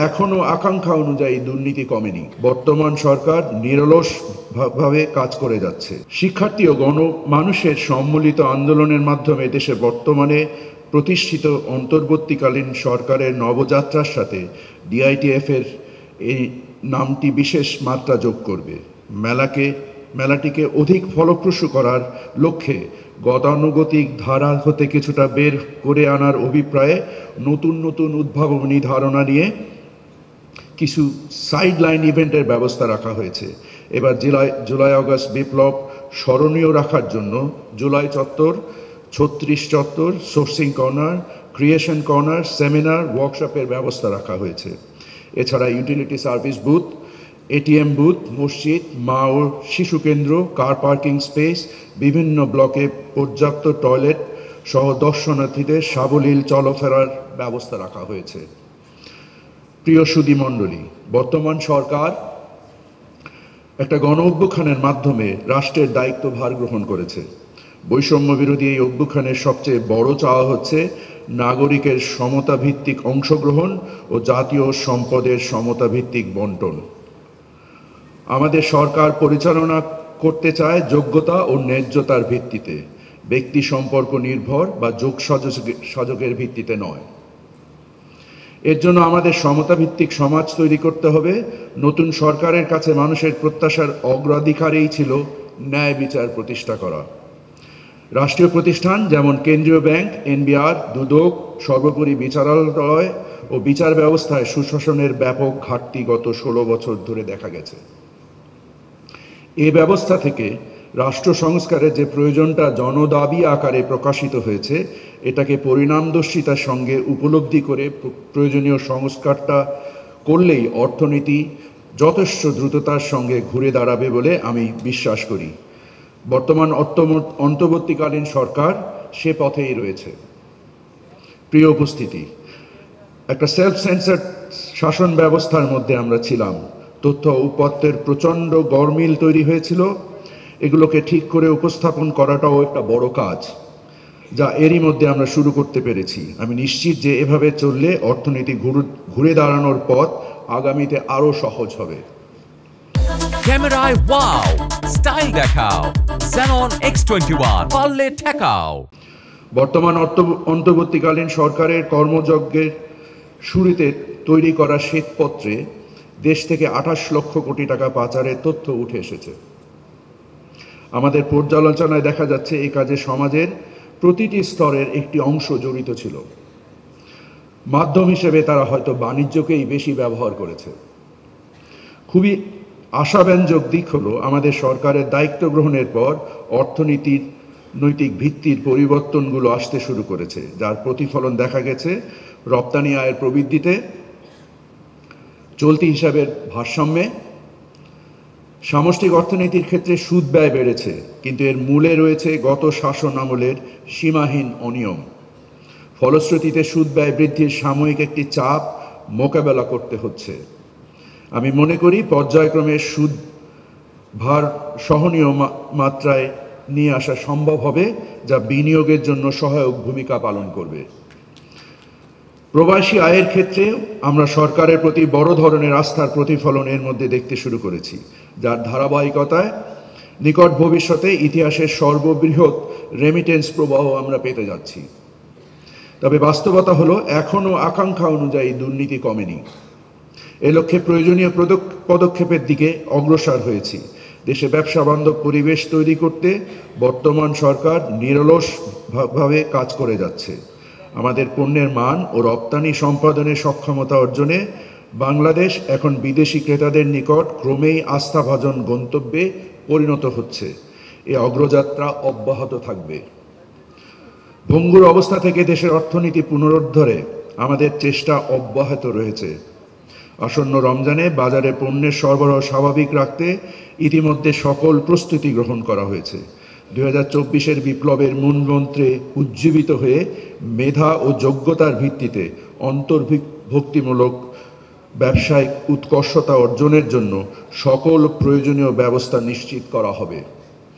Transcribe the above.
এখনো আকাঙ্ক্ষা অনুযায়ী দুর্নীতি কমেনি। বর্তমান সরকার নিরলসভাবে কাজ করে যাচ্ছে। শিক্ষার্থী ও গণমানুষের সম্মিলিত আন্দোলনের মাধ্যমে দেশে বর্তমানে প্রতিষ্ঠিত অন্তর্বর্তীকালীন সরকারের নবযাত্রার সাথে ডিআইটিএফ এর এই নামটি বিশেষ মাত্রা যোগ করবে। মেলাটিকে অধিক ফলপ্রসূ করার লক্ষ্যে গতানুগতিক ধারা হতে কিছুটা বের করে আনার অভিপ্রায়ে নতুন উদ্ভাবনী ধারণা নিয়ে কিছু সাইডলাইন ইভেন্টের ব্যবস্থা রাখা হয়েছে। এবার জুলাই আগস্ট বিপ্লব স্মরণীয় রাখার জন্য জুলাই চত্বর, ৩৬ চত্বর, sourcing corner, creation corner, seminar, ওয়ার্কশপের ব্যবস্থা রাখা হয়েছে। এছাড়া utility service booth, ATM booth, মসজিদ, মা ও শিশু কেন্দ্র, কার পার্কিং স্পেস, বিভিন্ন ব্লকে পর্যাপ্ত টয়লেট সহ দর্শনার্থীদের সাবলীল চলাফেরার ব্যবস্থা রাখা হয়েছে। প্রিয় সুধী মণ্ডলী, বর্তমান সরকার একটা গণ অভ্যুত্থানের মাধ্যমে রাষ্ট্রের দায়িত্বভার গ্রহণ করেছে। বৈষম্য বিরোধী এই অভ্যুত্থানের সবচেয়ে বড় চাওয়া হচ্ছে নাগরিকের সমতাভিত্তিক অংশগ্রহণ ও জাতীয় সম্পদের সমতাভিত্তিক বন্টন। আমাদের সরকার পরিচালনা করতে চায় যোগ্যতা ও ন্যায্যতার ভিত্তিতে, ব্যক্তি সম্পর্ক নির্ভর বা যোগসাজকের ভিত্তিতে নয়। এর জন্য আমাদের সমতাভিত্তিক সমাজ তৈরি করতে হবে। নতুন সরকারের কাছে মানুষের প্রত্যাশার অগ্রাধিকারেই ছিল ন্যায় বিচার প্রতিষ্ঠা করা। রাষ্ট্রীয় প্রতিষ্ঠান যেমন কেন্দ্রীয় ব্যাংক, এনবিআর, দুদক, সর্বোপরি বিচারালয় ও বিচার ব্যবস্থায় সুশাসনের ব্যাপক ঘাটতি গত ১৬ বছর ধরে দেখা গেছে। এই ব্যবস্থা থেকে রাষ্ট্র সংস্কারের যে প্রয়োজনটা জনদাবি আকারে প্রকাশিত হয়েছে, এটাকে পরিণামদর্শিতার সঙ্গে উপলব্ধি করে প্রয়োজনীয় সংস্কারটা করলেই অর্থনীতি যথেষ্ট দ্রুততার সঙ্গে ঘুরে দাঁড়াবে বলে আমি বিশ্বাস করি। বর্তমান অন্তর্বর্তীকালীন সরকার সে পথেই রয়েছে। প্রিয় উপস্থিতি, একটা সেলফ সেন্সার্ড শাসন ব্যবস্থার মধ্যে আমরা ছিলাম। তথ্য উপাত্তের প্রচণ্ড গরমিল তৈরি হয়েছিল। এগুলোকে ঠিক করে উপস্থাপন করাটাও একটা বড় কাজ, যা এরই মধ্যে আমরা শুরু করতে পেরেছি। আমি নিশ্চিত যে এভাবে চললে অর্থনীতি ঘুরে দাঁড়ানোর পথ আগামীতে আরও সহজ হবে। ক্যামেরায় ওয়াও, স্টাইল দেখাও, Xenon X21 পারলে ঠেকাও। বর্তমান অন্তর্বর্তীকালীন সরকারের কর্মযজ্ঞের শুরুতে তৈরি করা শ্বেতপত্রে দেশ থেকে ২৮ লক্ষ কোটি টাকা পাচারের তথ্য উঠে এসেছে। আমাদের পর্যালোচনায় দেখা যাচ্ছে এই কাজে সমাজের প্রতিটি স্তরের একটি অংশ জড়িত ছিল। মাধ্যম হিসেবে তারা হয়তো বাণিজ্যকেই বেশি ব্যবহার করেছে। খুবই আশাব্যঞ্জক দিক হলো আমাদের সরকারের দায়িত্ব গ্রহণের পর অর্থনীতির নৈতিক ভিত্তির পরিবর্তনগুলো আসতে শুরু করেছে, যার প্রতিফলন দেখা গেছে রপ্তানি আয়ের প্রবৃদ্ধিতে, চলতি হিসাবের ভারসাম্যে। সামষ্টিক অর্থনীতির ক্ষেত্রে সুদ ব্যয় বেড়েছে, কিন্তু এর মূলে রয়েছে গত শাসন আমলের সীমাহীন অনিয়ম। ফলশ্রুতিতে সুদ ব্যয় বৃদ্ধির সাময়িক একটি চাপ মোকাবেলা করতে হচ্ছে। আমি মনে করি পর্যায়ক্রমে সুদ ভার সহনীয় মাত্রায় নিয়ে আসা সম্ভব হবে, যা বিনিয়োগের জন্য সহায়ক ভূমিকা পালন করবে। প্রবাসী আয়ের ক্ষেত্রে আমরা সরকারের প্রতি বড় ধরনের আস্থার প্রতিফলন এর মধ্যে দেখতে শুরু করেছি, যার ধারাবাহিকতায় নিকট ভবিষ্যতে ইতিহাসের সর্ববৃহৎ রেমিটেন্স প্রবাহ আমরা পেতে যাচ্ছি। তবে বাস্তবতা হলো এখনও আকাঙ্ক্ষা অনুযায়ী দুর্নীতি কমেনি। এ লক্ষ্যে প্রয়োজনীয় পদক্ষেপের দিকে অগ্রসর হয়েছি। দেশে ব্যবসা বান্ধব পরিবেশ তৈরি করতে বর্তমান সরকার নিরলসভাবে কাজ করে যাচ্ছে। আমাদের পণ্যের মান ও রপ্তানি সম্পাদনের সক্ষমতা অর্জনে বাংলাদেশ এখন বিদেশি ক্রেতাদের নিকট ক্রমেই আস্থাভাজন গন্তব্যে পরিণত হচ্ছে। এই অগ্রযাত্রা অব্যাহত থাকবে। ভঙ্গুর অবস্থা থেকে দেশের অর্থনীতি পুনরুদ্ধারে আমাদের চেষ্টা অব্যাহত রয়েছে। আসন্ন রমজানে বাজারে পণ্যের সরবরাহ স্বাভাবিক রাখতে ইতিমধ্যে সকল প্রস্তুতি গ্রহণ করা হয়েছে। ২০২৪-এর বিপ্লবের মূলমন্ত্রে উজ্জীবিত হয়ে মেধা ও যোগ্যতার ভিত্তিতে অন্তর্ভুক্তিমূলক ব্যবসায়িক উৎকর্ষতা অর্জনের জন্য সকল প্রয়োজনীয় ব্যবস্থা নিশ্চিত করা হবে।